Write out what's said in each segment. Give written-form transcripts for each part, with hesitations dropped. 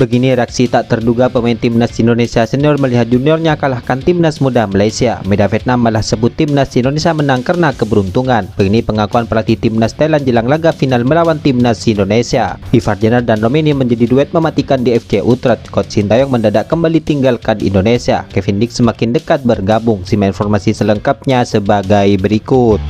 Begini reaksi tak terduga pemain timnas Indonesia senior melihat juniornya kalahkan timnas muda Malaysia. Media Vietnam malah sebut timnas Indonesia menang karena keberuntungan. Begini pengakuan pelatih timnas Thailand jelang laga final melawan timnas Indonesia. Ivar Jenner dan Romeni menjadi duet mematikan di FC Utrecht. Coach Sintayong mendadak kembali tinggalkan Indonesia. Kevin Dick semakin dekat bergabung. Simak informasi selengkapnya sebagai berikut.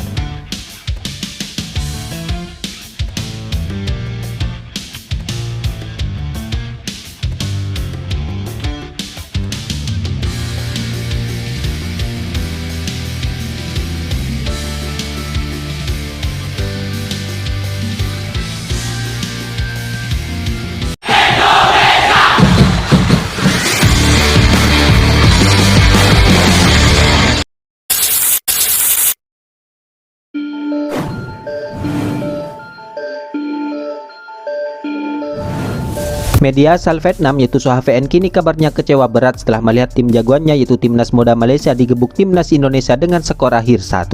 Media asal Vietnam yaitu Soha VN kini kabarnya kecewa berat setelah melihat tim jagoannya yaitu timnas muda Malaysia digebuk timnas Indonesia dengan skor akhir 1-0.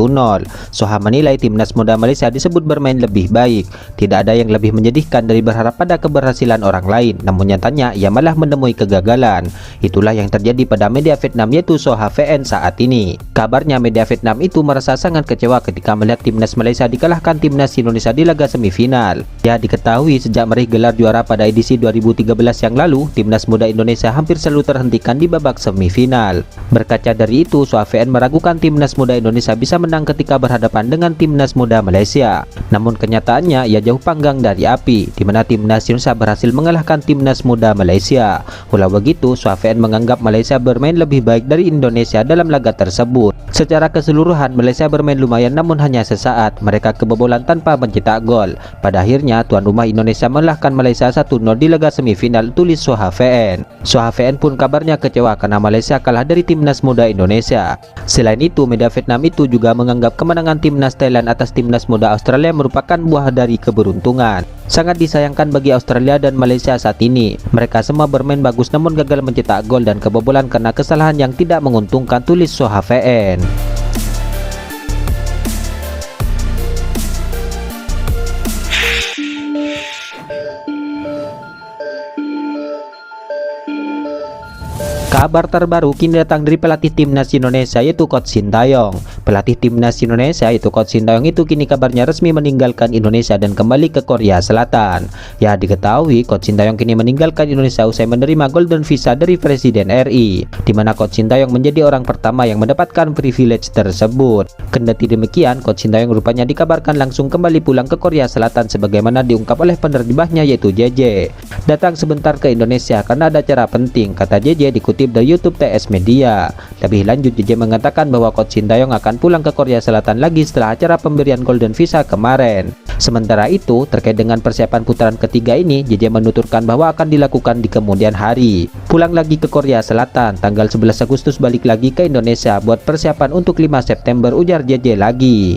Soha menilai timnas muda Malaysia disebut bermain lebih baik. Tidak ada yang lebih menyedihkan dari berharap pada keberhasilan orang lain, namun nyatanya ia malah menemui kegagalan. Itulah yang terjadi pada media Vietnam yaitu Soha VN saat ini. Kabarnya media Vietnam itu merasa sangat kecewa ketika melihat timnas Malaysia dikalahkan timnas Indonesia di laga semifinal. Ya, diketahui sejak meraih gelar juara pada edisi 2013 yang lalu, timnas muda Indonesia hampir selalu terhentikan di babak semifinal. Berkaca dari itu, Soha VN meragukan timnas muda Indonesia bisa menang ketika berhadapan dengan timnas muda Malaysia. Namun kenyataannya ia jauh panggang dari api, di mana timnas Indonesia berhasil mengalahkan timnas muda Malaysia. Walau begitu, Soha VN menganggap Malaysia bermain lebih baik dari Indonesia dalam laga tersebut. Secara keseluruhan, Malaysia bermain lumayan namun hanya sesaat. Mereka kebobolan tanpa mencetak gol. Pada akhirnya, tuan rumah Indonesia mengalahkan Malaysia 1-0 di laga semifinal, tulis Soha VN. Soha VN pun kabarnya kecewa karena Malaysia kalah dari timnas muda Indonesia. Selain itu, media Vietnam itu juga menganggap kemenangan timnas Thailand atas timnas muda Australia merupakan buah dari keberuntungan. Sangat disayangkan bagi Australia dan Malaysia saat ini. Mereka semua bermain bagus namun gagal mencetak gol dan kebobolan karena kesalahan yang tidak menguntungkan, tulis Soha VN. Kabar terbaru kini datang dari pelatih timnas Indonesia yaitu Coach Sintayong. Pelatih timnas Indonesia yaitu Coach Sintayong itu kini kabarnya resmi meninggalkan Indonesia dan kembali ke Korea Selatan. Ya, diketahui Coach Sintayong kini meninggalkan Indonesia usai menerima Golden Visa dari Presiden RI, di mana Coach Sintayong menjadi orang pertama yang mendapatkan privilege tersebut. Kendati demikian, Coach Sintayong rupanya dikabarkan langsung kembali pulang ke Korea Selatan sebagaimana diungkap oleh penerjemahnya yaitu JJ. Datang sebentar ke Indonesia karena ada acara penting, kata JJ dikutip dari YouTube TS Media. Lebih lanjut, JJ mengatakan bahwa Coach Sintayong akan pulang ke Korea Selatan lagi setelah acara pemberian Golden Visa kemarin. Sementara itu, terkait dengan persiapan putaran ketiga ini, JJ menuturkan bahwa akan dilakukan di kemudian hari. Pulang lagi ke Korea Selatan, tanggal 11 Agustus balik lagi ke Indonesia buat persiapan untuk 5 September, ujar JJ lagi.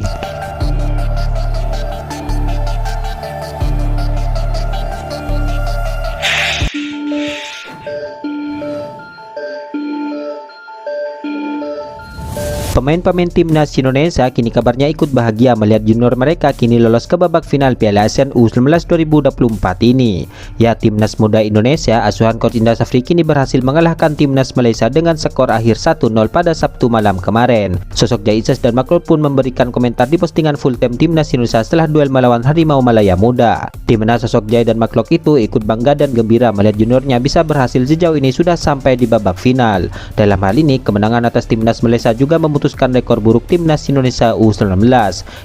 Pemain-pemain timnas Indonesia kini kabarnya ikut bahagia melihat junior mereka kini lolos ke babak final Piala ASEAN U19 2024 ini. Ya, timnas muda Indonesia asuhan Coach Indra Safri kini berhasil mengalahkan timnas Malaysia dengan skor akhir 1-0 pada Sabtu malam kemarin. Sosok Jai Ises dan Maklot pun memberikan komentar di postingan full time timnas Indonesia setelah duel melawan Harimau Malaya Muda, di mana sosok Jai dan Maklot itu ikut bangga dan gembira melihat juniornya bisa berhasil sejauh ini sudah sampai di babak final. Dalam hal ini, kemenangan atas timnas Malaysia juga memutuskan rekor buruk timnas Indonesia U19,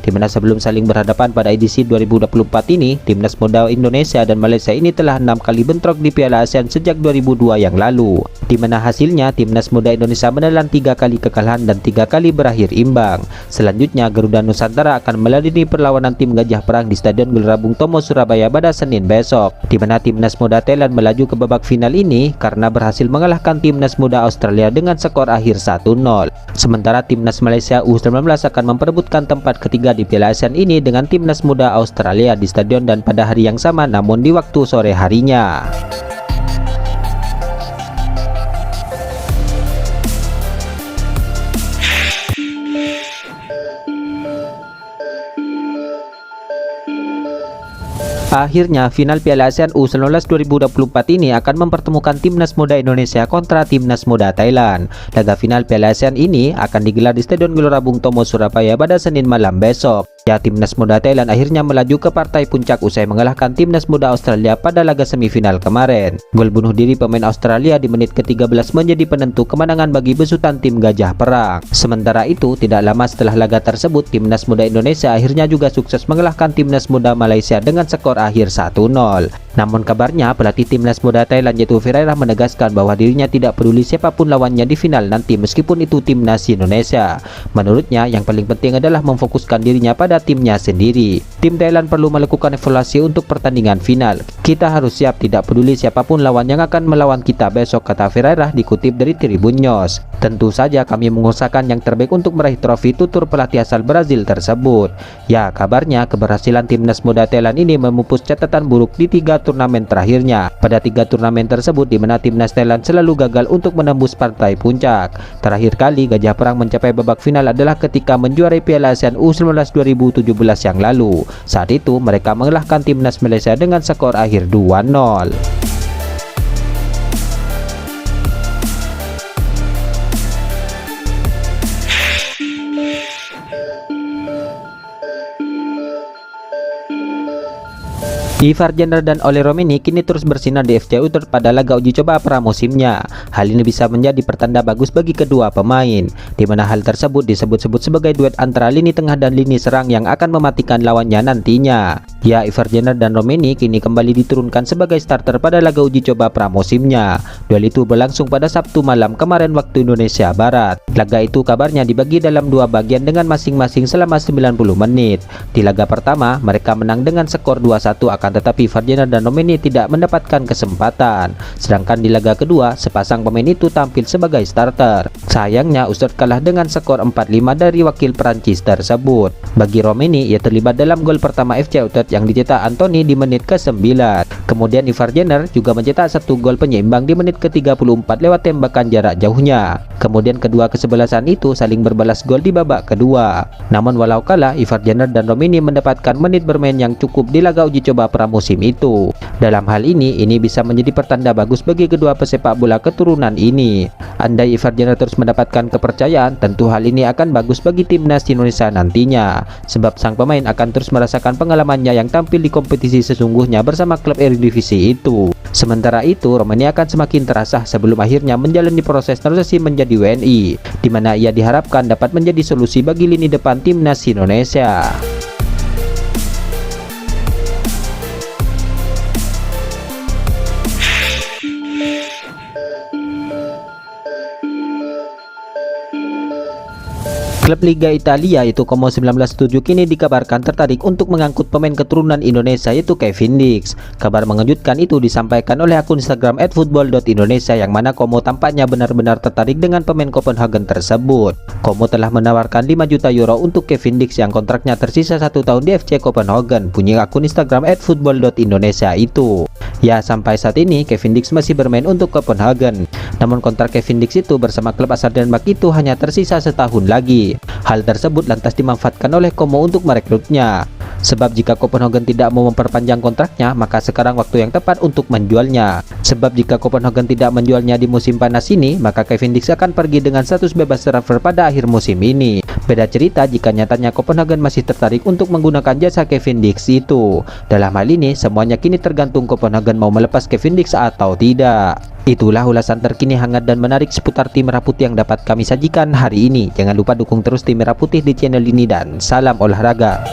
di mana sebelum saling berhadapan pada edisi 2024 ini, timnas muda Indonesia dan Malaysia ini telah 6 kali bentrok di Piala ASEAN sejak 2002 yang lalu, di mana hasilnya timnas muda Indonesia menelan 3 kali kekalahan dan 3 kali berakhir imbang. Selanjutnya, Garuda Nusantara akan meladeni perlawanan tim Gajah Perang di Stadion Gelora Bung Tomo Surabaya pada Senin besok, di mana timnas muda Thailand melaju ke babak final ini karena berhasil mengalahkan timnas muda Australia dengan skor akhir 1-0. Sementara timnas Malaysia U19 akan memperebutkan tempat ketiga di Piala ASEAN ini dengan timnas muda Australia di stadion dan pada hari yang sama namun di waktu sore harinya. Akhirnya, final Piala ASEAN U19 2024 ini akan mempertemukan Timnas Muda Indonesia kontra Timnas Muda Thailand. Laga final Piala ASEAN ini akan digelar di Stadion Gelora Bung Tomo, Surabaya pada Senin malam besok. Ya, Timnas Muda Thailand akhirnya melaju ke partai puncak usai mengalahkan Timnas Muda Australia pada laga semifinal kemarin. Gol bunuh diri pemain Australia di menit ke-13 menjadi penentu kemenangan bagi besutan tim Gajah Perang. Sementara itu, tidak lama setelah laga tersebut, Timnas Muda Indonesia akhirnya juga sukses mengalahkan Timnas Muda Malaysia dengan skor akhir 1-0. Namun kabarnya pelatih Timnas Muda Thailand yaitu Ferreira menegaskan bahwa dirinya tidak peduli siapapun lawannya di final nanti meskipun itu Timnas Indonesia. Menurutnya yang paling penting adalah memfokuskan dirinya pada timnya sendiri. Tim Thailand perlu melakukan evaluasi untuk pertandingan final. Kita harus siap tidak peduli siapapun lawan yang akan melawan kita besok, kata Ferreira dikutip dari Tribun News. Tentu saja kami mengusahakan yang terbaik untuk meraih trofi, tutur pelatih asal Brazil tersebut. Ya, kabarnya keberhasilan Timnas Muda Thailand ini memupus catatan buruk di 3 turnamen terakhirnya. Pada 3 turnamen tersebut di mana Timnas Thailand selalu gagal untuk menembus partai puncak. Terakhir kali Gajah Perang mencapai babak final adalah ketika menjuarai Piala ASEAN U19 2017 yang lalu. Saat itu mereka mengalahkan Timnas Malaysia dengan skor akhir 2-0. Ivar Jenner dan Ole Romeni kini terus bersinar di FC Utrecht pada laga uji coba pramusimnya. Hal ini bisa menjadi pertanda bagus bagi kedua pemain, di mana hal tersebut disebut-sebut sebagai duet antara lini tengah dan lini serang yang akan mematikan lawannya nantinya. Ya, Ivar Jenner dan Romeni kini kembali diturunkan sebagai starter pada laga uji coba pramusimnya. Duel itu berlangsung pada Sabtu malam kemarin waktu Indonesia Barat. Laga itu kabarnya dibagi dalam 2 bagian dengan masing-masing selama 90 menit. Di laga pertama mereka menang dengan skor 2-1, akan tetapi Ivar Jenner dan Romeni tidak mendapatkan kesempatan. Sedangkan di laga kedua, sepasang pemain itu tampil sebagai starter. Sayangnya Utrecht kalah dengan skor 4-5 dari wakil Perancis tersebut. Bagi Romeni, ia terlibat dalam gol pertama FC Utrecht yang dicetak Anthony di menit ke-9. Kemudian Ivar Jenner juga mencetak 1 gol penyeimbang di menit ke-34 lewat tembakan jarak jauhnya. Kemudian kedua kesebelasan itu saling berbalas gol di babak kedua. Namun walau kalah, Ivar Jenner dan Romeni mendapatkan menit bermain yang cukup di laga uji coba pramusim itu. Dalam hal ini bisa menjadi pertanda bagus bagi kedua pesepak bola keturunan ini. Andai Ivar Jenner terus mendapatkan kepercayaan, tentu hal ini akan bagus bagi Timnas Indonesia nantinya, sebab sang pemain akan terus merasakan pengalamannya yang tampil di kompetisi sesungguhnya bersama klub Eredivisie itu. Sementara itu, Romeni akan semakin terasah sebelum akhirnya menjalani proses transisi menjadi WNI, di mana ia diharapkan dapat menjadi solusi bagi lini depan Timnas Indonesia. Klub Liga Italia yaitu Como 1907 kini dikabarkan tertarik untuk mengangkut pemain keturunan Indonesia yaitu Kevin Dix. Kabar mengejutkan itu disampaikan oleh akun Instagram @football.indonesia yang mana Como tampaknya benar-benar tertarik dengan pemain Copenhagen tersebut. Como telah menawarkan 5 juta euro untuk Kevin Dix yang kontraknya tersisa 1 tahun di FC Copenhagen, bunyi akun Instagram @football.indonesia itu. Ya, sampai saat ini Kevin Dix masih bermain untuk Copenhagen. Namun kontrak Kevin Dix itu bersama klub asal Denmark itu hanya tersisa setahun lagi. Hal tersebut lantas dimanfaatkan oleh Como untuk merekrutnya. Sebab jika Copenhagen tidak mau memperpanjang kontraknya, maka sekarang waktu yang tepat untuk menjualnya. Sebab jika Copenhagen tidak menjualnya di musim panas ini, maka Kevin Dix akan pergi dengan status bebas transfer pada akhir musim ini. Beda cerita jika nyatanya Copenhagen masih tertarik untuk menggunakan jasa Kevin Dix itu. Dalam hal ini, semuanya kini tergantung Copenhagen mau melepas Kevin Dix atau tidak. Itulah ulasan terkini hangat dan menarik seputar tim Merah Putih yang dapat kami sajikan hari ini. Jangan lupa dukung terus tim Merah Putih di channel ini dan salam olahraga.